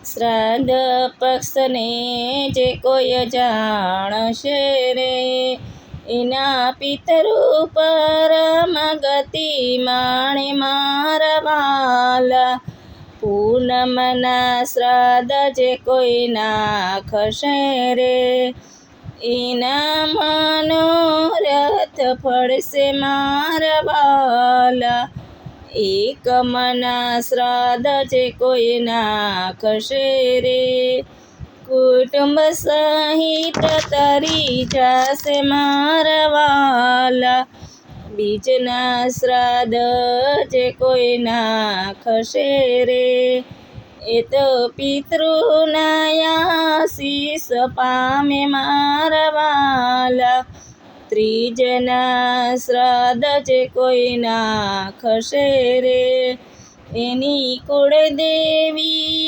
શ્રાદ્ધ પક્ષને જે કોઈ જાણશે રે, એના પિતૃ પરમ ગતિ માણે મારા વાલા. પૂનમના શ્રાદ્ધ જે કોઈ નાખશે રે, એના મનોરથ ફળશે મારા વાલા. એકમના શ્રાદ્ધ જે કોઈ નાખશે રે, કુટુંબ સહિત તરી જશે મારા વાલા. બીજના શ્રાદ્ધ જે કોઈ નાખશે રે, એ તો પિતૃના આશીષ પામે મારા વાલા. ત્રીજના શ્રાદ્ધ જે કોઈ નાખશે રે, એની કુળદેવી